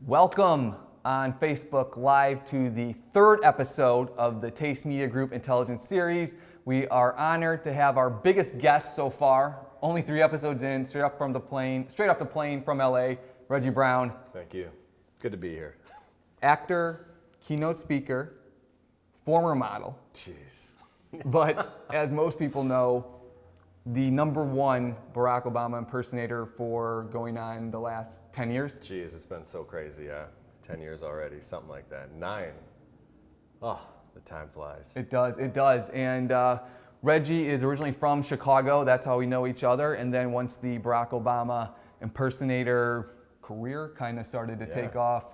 Welcome on Facebook Live to the third episode of the Taste Media Group Intelligence Series. We are honored to have our biggest guest so far, only 3 episodes in, straight off the plane from LA, Reggie Brown. Thank you. Good to be here. Actor, keynote speaker, former model. Jeez. But as most people know, the #1 Barack Obama impersonator for going on the last 10 years. Jeez, it's been so crazy, yeah. 10 years already, something like that. 9. Oh, the time flies. It does. And Reggie is originally from Chicago. That's how we know each other. And then once the Barack Obama impersonator career kind of started to take off,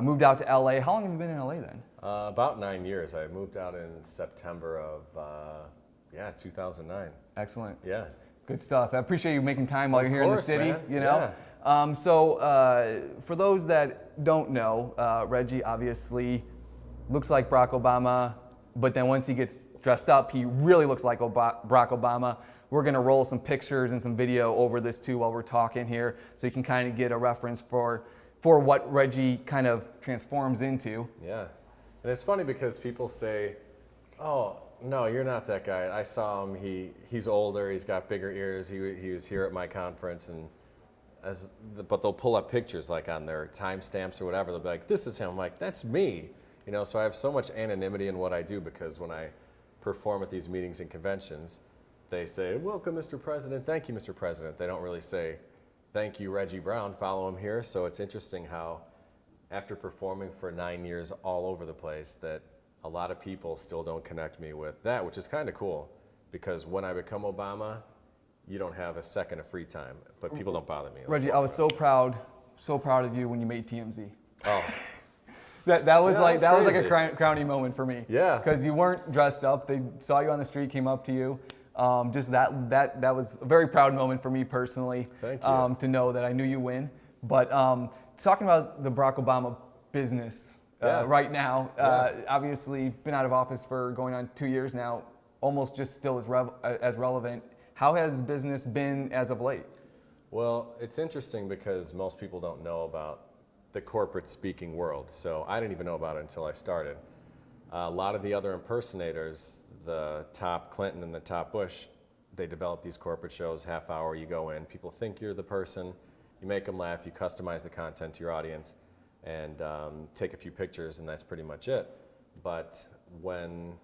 moved out to LA. How long have you been in LA then? About 9 years. I moved out in September of 2009. Excellent. Yeah. Good stuff. I appreciate you making time while you're here in the city. Man. You know. Yeah. For those that don't know, Reggie obviously looks like Barack Obama, but then once he gets dressed up, he really looks like Barack Obama. We're going to roll some pictures and some video over this too while we're talking here, so you can kind of get a reference for what Reggie kind of transforms into. Yeah. And it's funny because people say, oh, no, you're not that guy. I saw him. He's older. He's got bigger ears. He was here at my conference, but they'll pull up pictures like on their timestamps or whatever. They'll be like, "This is him." I'm like, "That's me." You know. So I have so much anonymity in what I do because when I perform at these meetings and conventions, they say, "Welcome, Mr. President." "Thank you, Mr. President." They don't really say, "Thank you, Reggie Brown. Follow him here." So it's interesting how, after performing for 9 years all over the place, that a lot of people still don't connect me with that, which is kind of cool, because when I become Obama, you don't have a second of free time, but people don't bother me. Reggie, I was so proud of you when you made TMZ. Oh, that was like crazy. a crowning moment for me. Yeah. Because you weren't dressed up. They saw you on the street, came up to you. Just that was a very proud moment for me personally. Thank you. To know that I knew you win. But talking about the Barack Obama business right now, obviously been out of office for going on 2 years now, almost just still as relevant. How has business been as of late? Well, it's interesting because most people don't know about the corporate speaking world. So I didn't even know about it until I started. A lot of the other impersonators, the top Clinton and the top Bush, they develop these corporate shows, half hour, you go in, people think you're the person, you make them laugh, you customize the content to your audience, and take a few pictures, and that's pretty much it. But when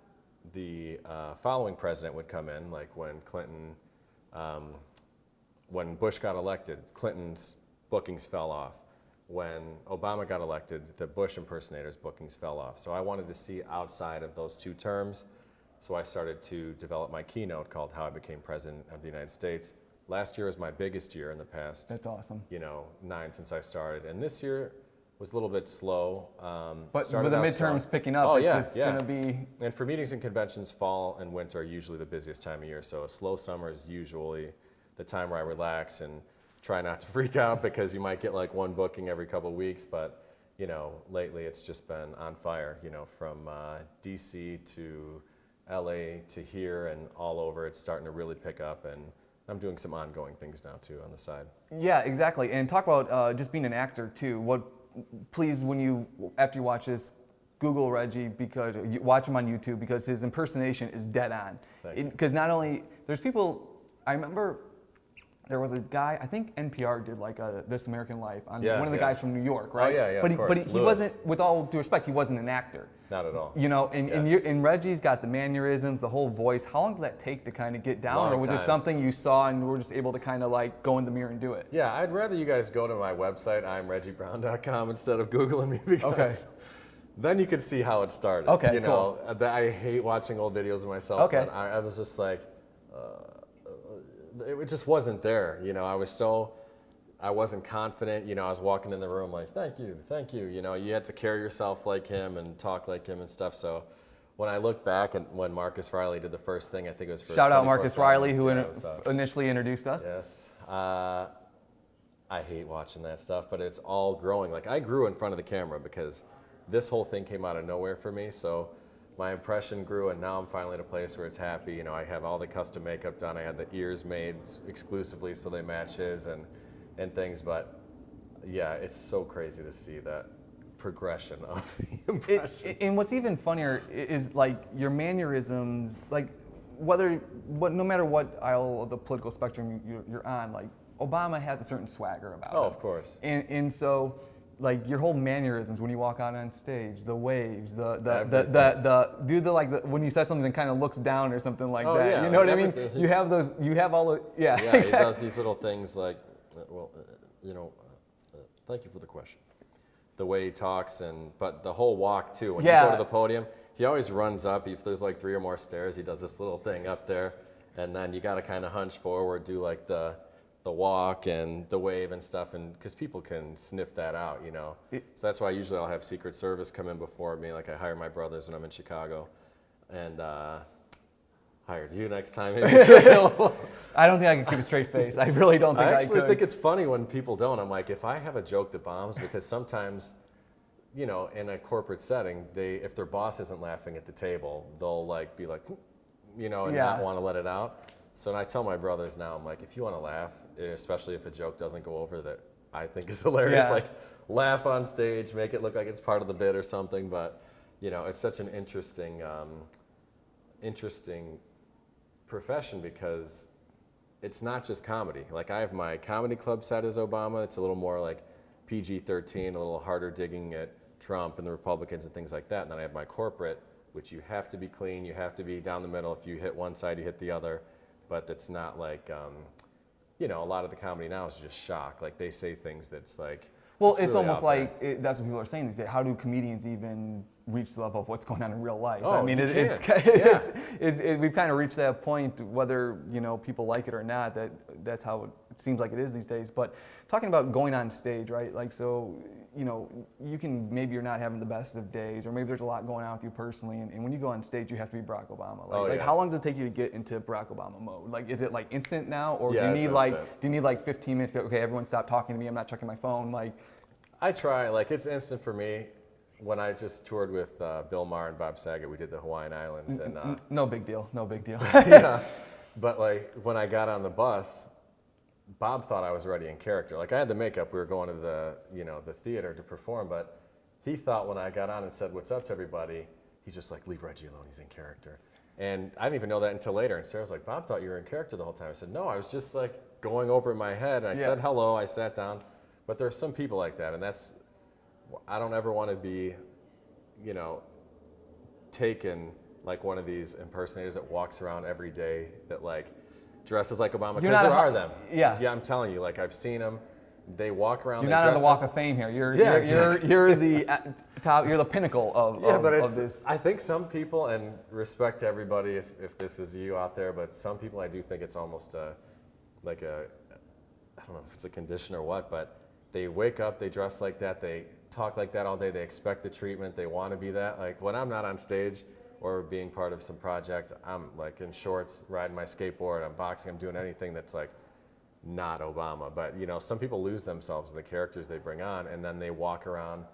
the following president would come in, like when Bush got elected, Clinton's bookings fell off. When Obama got elected, the Bush impersonators' bookings fell off. So I wanted to see outside of those two terms. So I started to develop my keynote called How I Became President of the United States. Last year was my biggest year in the past. That's awesome. 9 since I started. And this year was a little bit slow. But with the midterms picking up, it's just going to be... And for meetings and conventions, fall and winter are usually the busiest time of year. So a slow summer is usually the time where I relax and try not to freak out because you might get like one booking every couple of weeks. But, lately it's just been on fire, from DC to LA to here and all over. It's starting to really pick up, and I'm doing some ongoing things now too on the side. Yeah, exactly. And talk about just being an actor too. Please, after you watch this, Google Reggie, because you watch him on YouTube, because his impersonation is dead on. Because not only there's people, I remember there was a guy, I think NPR did like a This American Life on one of the guys from New York, right? Oh yeah, but of course. He wasn't, with all due respect, he wasn't an actor. Not at all. And Reggie's got the mannerisms, the whole voice. How long did that take to kind of get down? Or was it something you saw and were just able to kind of like go in the mirror and do it? Yeah, I'd rather you guys go to my website, imreggiebrown.com, instead of Googling me, because then you could see how it started. Okay, cool. I hate watching old videos of myself. Okay. But I was just like, it just wasn't there. I wasn't confident. I was walking in the room like, thank you. You had to carry yourself like him and talk like him and stuff. So when I look back and when Marcus Riley did the first thing, I think it was for Shout out Marcus Riley, who initially introduced us. Yes. I hate watching that stuff, but it's all growing. Like, I grew in front of the camera because this whole thing came out of nowhere for me. So my impression grew, and now I'm finally at a place where it's happy. I have all the custom makeup done. I had the ears made exclusively so they match his and things, but yeah, it's so crazy to see that progression of the impression. And what's even funnier is like your mannerisms, like no matter what aisle of the political spectrum you're on, like Obama has a certain swagger about him. Oh, of course. And so, like your whole mannerisms when you walk out on stage, the waves, when you say something that kind of looks down or something like that. Yeah, you know what I mean? everything. You have all the Yeah, exactly. he does these little things like, thank you for the question. The way he talks, but the whole walk too. When you go to the podium, he always runs up. If there's like 3 or more stairs, he does this little thing up there, and then you got to kind of hunch forward, do like the walk and the wave and stuff, and because people can sniff that out, So that's why usually I'll have Secret Service come in before me. Like I hire my brothers when I'm in Chicago, and hired you next time if you're available. I don't think I can keep a straight face. I really don't think I could. I actually think it's funny when people don't. I'm like, if I have a joke that bombs, because sometimes, in a corporate setting, if their boss isn't laughing at the table, they'll like be like, and not want to let it out. So I tell my brothers now, I'm like, if you want to laugh, especially if a joke doesn't go over that I think is hilarious, like laugh on stage, make it look like it's part of the bit or something. But, it's such an interesting profession because it's not just comedy. Like I have my comedy club set as Obama. It's a little more like PG-13, a little harder digging at Trump and the Republicans and things like that. And then I have my corporate, which you have to be clean, you have to be down the middle. If you hit one side, you hit the other. But that's not like, a lot of the comedy now is just shock. Like they say things that's like, well, it's really almost like that's what people are saying these days. How do comedians even reach the level of what's going on in real life? Oh, I mean, we've kind of reached that point, whether people like it or not. That's how it seems like it is these days. But talking about going on stage, right? Like so, you can maybe you're not having the best of days, or maybe there's a lot going on with you personally. And when you go on stage, you have to be Barack Obama. Like how long does it take you to get into Barack Obama mode? Like, is it like instant now, or do you need 15 minutes? To be, okay, everyone stop talking to me. I'm not checking my phone. Like. I try, it's instant for me. When I just toured with Bill Maher and Bob Saget, we did the Hawaiian Islands. And no big deal. Yeah, but when I got on the bus, Bob thought I was already in character. Like I had the makeup, we were going to the theater to perform, but he thought when I got on and said, "What's up to everybody?" He's just like, "Leave Reggie alone, he's in character." And I didn't even know that until later. And Sarah's like, "Bob thought you were in character the whole time." I said, "No, I was just like going over in my head." And I said hello, I sat down. But there are some people like that, and I don't ever want to be, taken like one of these impersonators that walks around every day that like dresses like Obama, because there are them. Yeah, I'm telling you, like I've seen them. They walk around. You're not on the Walk of Fame here. You're the top. You're the pinnacle of this. I think some people, and respect to everybody if this is you out there, but some people I do think it's almost I don't know if it's a condition or what, but they wake up, they dress like that, they talk like that all day, they expect the treatment, they want to be that. Like when I'm not on stage or being part of some project, I'm like in shorts, riding my skateboard, I'm boxing, I'm doing anything that's like not Obama. But some people lose themselves in the characters they bring on, and then they walk around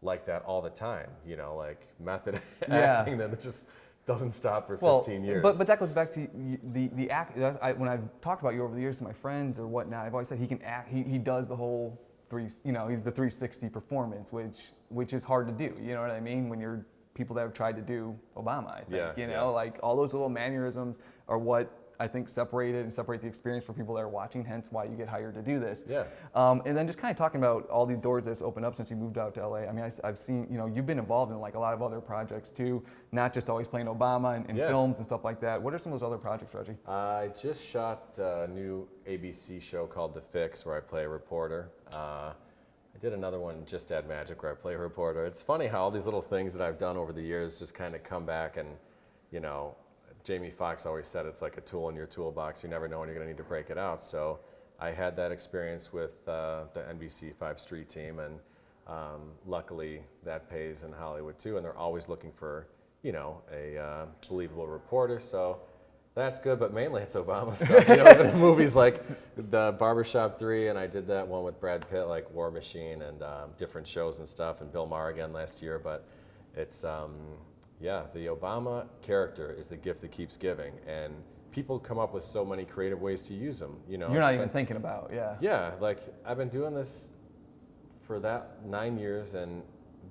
like that all the time, like method acting that just doesn't stop for 15 years. But that goes back to the act. When I've talked about you over the years to my friends or whatnot, I've always said he can act. He does the whole he's the 360 performance, which is hard to do. You know what I mean? When you're people that have tried to do Obama, I think. Like all those little mannerisms are what I think separate the experience for people that are watching, hence why you get hired to do this. Yeah. And then just kind of talking about all the doors that's opened up since you moved out to LA. I mean, I've seen, you've been involved in like a lot of other projects too, not just always playing Obama and films and stuff like that. What are some of those other projects, Reggie? I just shot a new ABC show called The Fix, where I play a reporter. I did another one, Just Add Magic, where I play a reporter. It's funny how all these little things that I've done over the years just kind of come back, and Jamie Foxx always said it's like a tool in your toolbox. You never know when you're going to need to break it out. So I had that experience with the NBC 5 Street team, and luckily that pays in Hollywood too. And they're always looking for, a believable reporter. So that's good, but mainly it's Obama stuff. Even in movies like the Barbershop 3, and I did that one with Brad Pitt, like War Machine, and different shows and stuff, and Bill Maher again last year. But it's the Obama character is the gift that keeps giving, and people come up with so many creative ways to use them. You're not even thinking about, Yeah, like I've been doing this for that 9 years and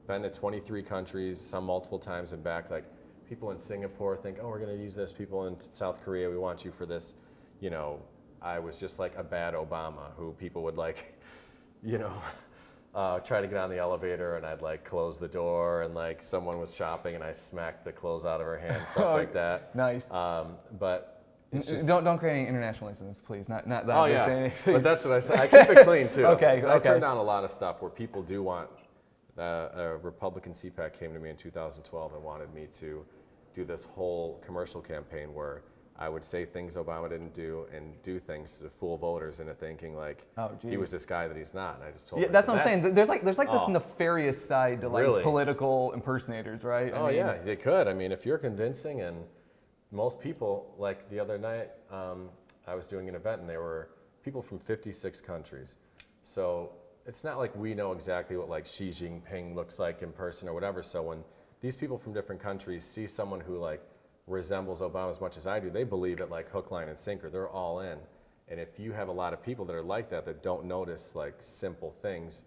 been to 23 countries, some multiple times and back, like people in Singapore think, oh, we're going to use this. People in South Korea, we want you for this. You know, I was just like a bad Obama who people would like, you know, try to get on the elevator and I'd like close the door and like someone was shopping and I smacked the clothes out of her hand, stuff like that. Nice. But it's just, don't create any international incidents, please. Not that. oh I'm just yeah, saying. but that's what I said. I keep it clean too. Okay, 'Cause I okay. turn down a lot of stuff where people do want. A Republican CPAC came to me in 2012 and wanted me to do this whole commercial campaign where I would say things Obama didn't do and do things to fool voters into thinking like he was this guy that he's not. And I just told Yeah, him, that's what I'm saying. There's like this Oh. nefarious side to like Really? political impersonators, right? Oh yeah, they could. I mean, if you're convincing, and most people, like the other night, I was doing an event and there were people from 56 countries. So it's not like we know exactly what like Xi Jinping looks like in person or whatever. So when these people from different countries see someone who like resembles Obama as much as I do, they believe it like hook, line, and sinker. They're all in. And if you have a lot of people that are like that, that don't notice like simple things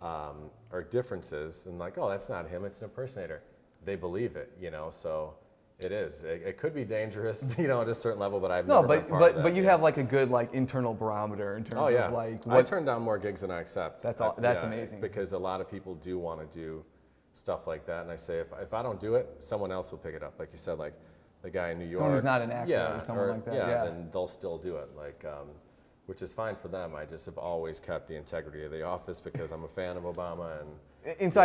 or differences and like, oh, that's not him, it's an impersonator, they believe it, you know, so it is. It could be dangerous, you know, at a certain level, but I've never been part of that. But you have like a good like internal barometer in terms of like I turn down more gigs than I accept. That's all. That's amazing. Because a lot of people do want to do stuff like that, and I say if I don't do it, someone else will pick it up. Like you said, like the guy in New York. Someone who's not an actor or someone like that. Yeah, then they'll still do it. Like, which is fine for them. I just have always kept the integrity of the office because I'm a fan of Obama And so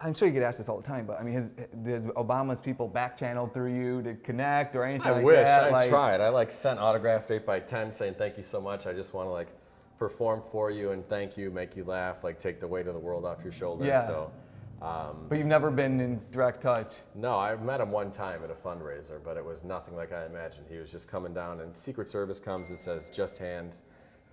I'm sure you get asked this all the time, but I mean, does Obama's people back channeled through you to connect or anything like that? I tried. I like sent autographed 8x10 saying thank you so much. I just want to like perform for you and thank you, make you laugh, like take the weight of the world off your shoulders. Yeah. So, but you've never been in direct touch. no, I met him one time at a fundraiser, but it was nothing like I imagined. He was just coming down and Secret Service comes and says, just hands.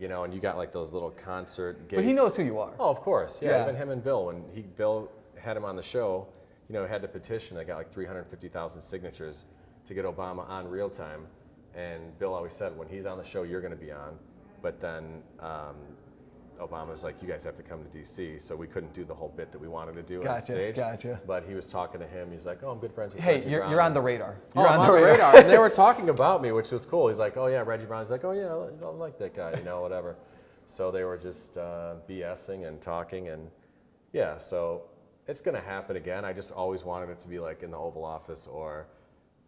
You know, and you got like those little concert gates. But he knows who you are. Oh, of course. Yeah, Yeah. even him and Bill, when Bill had him on the show, you know, had to petition. They got like 350,000 signatures to get Obama on real time. And Bill always said, when he's on the show, you're going to be on. But then Obama's like, you guys have to come to D.C. So we couldn't do the whole bit that we wanted to do on stage. Gotcha. But he was talking to him. He's like, oh, I'm good friends with Hey, Reggie Brown. you're on the radar. Oh, You're I'm on the radar. And they were talking about me, which was cool. He's like, oh yeah, Reggie Brown. He's like, oh yeah, I like that guy, you know, whatever. So they were just BSing and talking, and yeah, so it's going to happen again. I just always wanted it to be like in the Oval Office or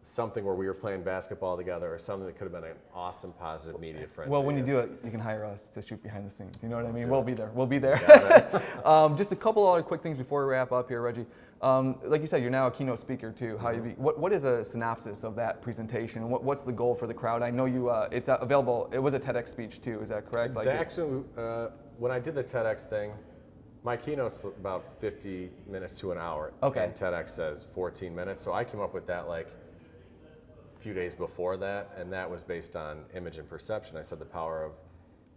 something where we were playing basketball together or something that could have been an awesome, positive media friend. Well, when you do it, you can hire us to shoot behind the scenes. You know what I mean? do We'll it. be there. We'll be there. Just a couple other quick things before we wrap up here, Reggie. Like you said, you're now a keynote speaker too. What is a synopsis of that presentation? What's the goal for the crowd? I know you. It's available. It was a TEDx speech too. Is that correct? Like Actually, when I did the TEDx thing, my keynote's about 50 minutes to an hour. Okay. And TEDx says 14 minutes. So I came up with that like a few days before that, and that was based on image and perception. I said the power of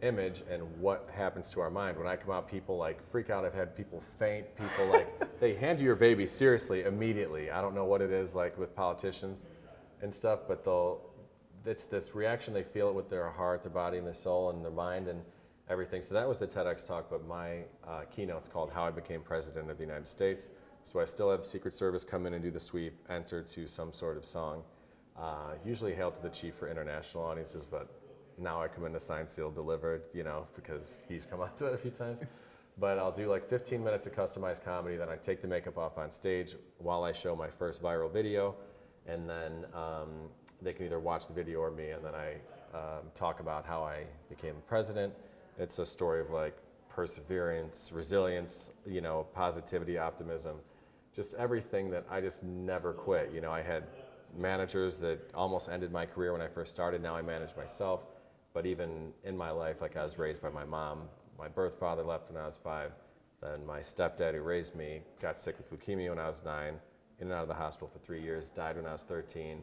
image and what happens to our mind. When I come out, people like freak out. I've had people faint. People like, they hand you your baby seriously immediately. I don't know what it is like with politicians and stuff, but it's this reaction. They feel it with their heart, their body, and their soul, and their mind, and everything. So that was the TEDx talk, but my keynote's called How I Became President of the United States. So I still have Secret Service come in and do the sweep, enter to some sort of song. Usually Hail to the Chief for international audiences, but now I come in to sign, seal, delivered, you know, because he's come out to that a few times. But I'll do like 15 minutes of customized comedy, then I take the makeup off on stage while I show my first viral video, and then they can either watch the video or me, and then I talk about how I became president. It's a story of like perseverance, resilience, you know, positivity, optimism, just everything that I just never quit. You know, I had managers that almost ended my career when I first started. Now I manage myself. But even in my life, like I was raised by my mom. My birth father left when I was 5. Then my stepdad who raised me got sick with leukemia when I was 9, in and out of the hospital for 3 years, died when I was 13.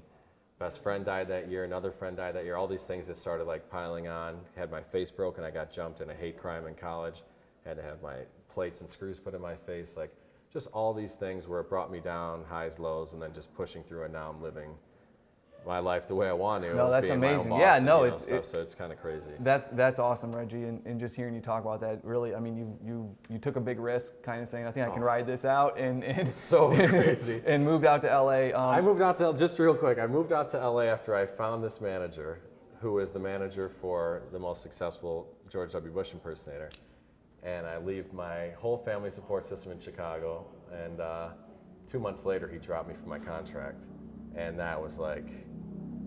Best friend died that year, another friend died that year. All these things that started like piling on. Had my face broken, I got jumped in a hate crime in college. Had to have my plates and screws put in my face. Like just all these things where it brought me down, highs, lows, and then just pushing through, and now I'm living my life the way I want to. No, that's being my own amazing. boss Yeah, and, no, you know, it's stuff, so it's kind of crazy. That's awesome, Reggie, and just hearing you talk about that, really, I mean, you took a big risk, kind of saying, I think I can ride this out, and So crazy. and moved out to LA. I moved out to, just real quick, I moved out to LA after I found this manager, who is the manager for the most successful George W. Bush impersonator. And I leave my whole family support system in Chicago, and 2 months later, he dropped me from my contract. And that was like,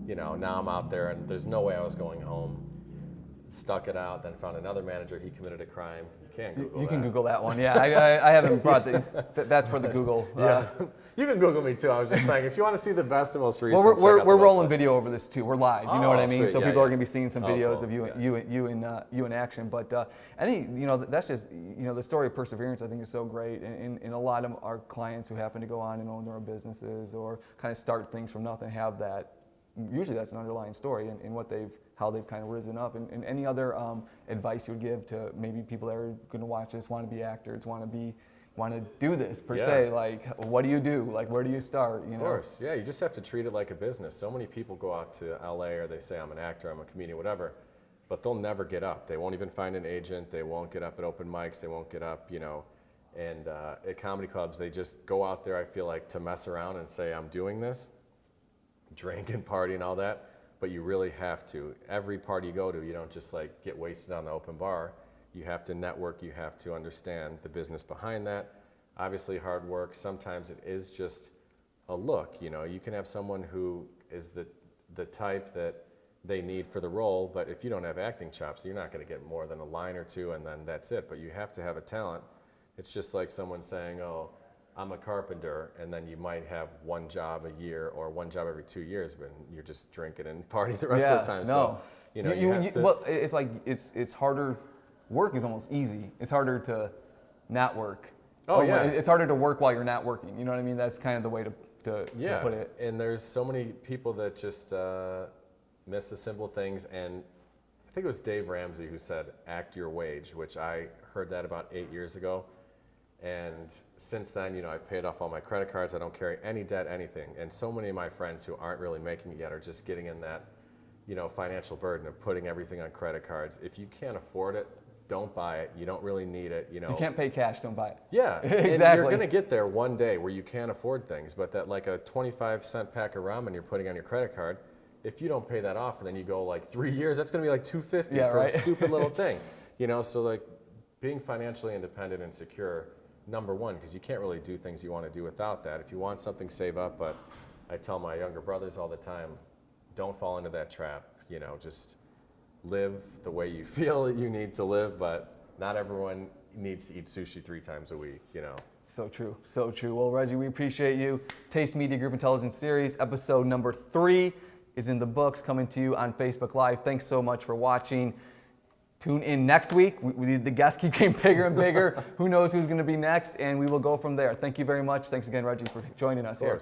you know, now I'm out there, and there's no way I was going home. Stuck it out, then found another manager. He committed a crime. You can Google that. You can Google that one. Yeah, I haven't brought that's for the Google. Yeah, you can Google me too. I was just saying, if you want to see the best and most recent, Well, check out the we're rolling website. video over this too. We're live. You know what I mean? Sweet. So Yeah, people yeah. are going to be seeing some videos Cool. of you in action. But that's just the story of perseverance. I think is so great, and a lot of our clients who happen to go on and own their own businesses or kind of start things from nothing have that. Usually that's an underlying story in how they've kind of risen up. And any other advice you would give to maybe people that are going to watch this, want to be actors, want to do this per se, like what do you do? Like where do you start? Of course, yeah, you just have to treat it like a business. So many people go out to LA or they say I'm an actor, I'm a comedian, whatever, but they'll never get up. They won't even find an agent. They won't get up at open mics. They won't get up, and at comedy clubs, they just go out there, I feel like, to mess around and say I'm doing this, drink and party and all that. But you really have to. Every party you go to, you don't just like get wasted on the open bar. You have to network. You have to understand the business behind that. Obviously, hard work. Sometimes it is just a look. You can have someone who is the type that they need for the role, but if you don't have acting chops, you're not going to get more than a line or two, and then that's it. But you have to have a talent. It's just like someone saying, "Oh, I'm a carpenter," and then you might have one job a year or one job every 2 years, but you're just drinking and partying the rest of the time. No. So, you have to. Well, it's like it's harder. Work is almost easy. It's harder to not work. Oh, yeah. It's harder to work while you're not working. You know what I mean? That's kind of the way to put it. And there's so many people that just miss the simple things. And I think it was Dave Ramsey who said, "Act your wage," which I heard that about 8 years ago. And since then, I've paid off all my credit cards. I don't carry any debt, anything. And so many of my friends who aren't really making it yet are just getting in that, financial burden of putting everything on credit cards. If you can't afford it, don't buy it. You don't really need it. You can't pay cash, don't buy it. Yeah, exactly. And you're going to get there one day where you can't afford things, but that like a 25-cent pack of ramen you're putting on your credit card, if you don't pay that off and then you go like 3 years, that's going to be like $250 for a stupid little thing. So like being financially independent and secure, number one, because you can't really do things you want to do without that. If you want something, save up. But I tell my younger brothers all the time, don't fall into that trap. Just live the way you feel that you need to live, but not everyone needs to eat sushi 3 times a week, So true, so true. Well, Reggie, we appreciate you. Taste Media Group Intelligence Series, episode number 3 is in the books, coming to you on Facebook Live. Thanks so much for watching. Tune in next week. The guests keep getting bigger and bigger. Who knows who's going to be next, and we will go from there. Thank you very much. Thanks again, Reggie, for joining us here.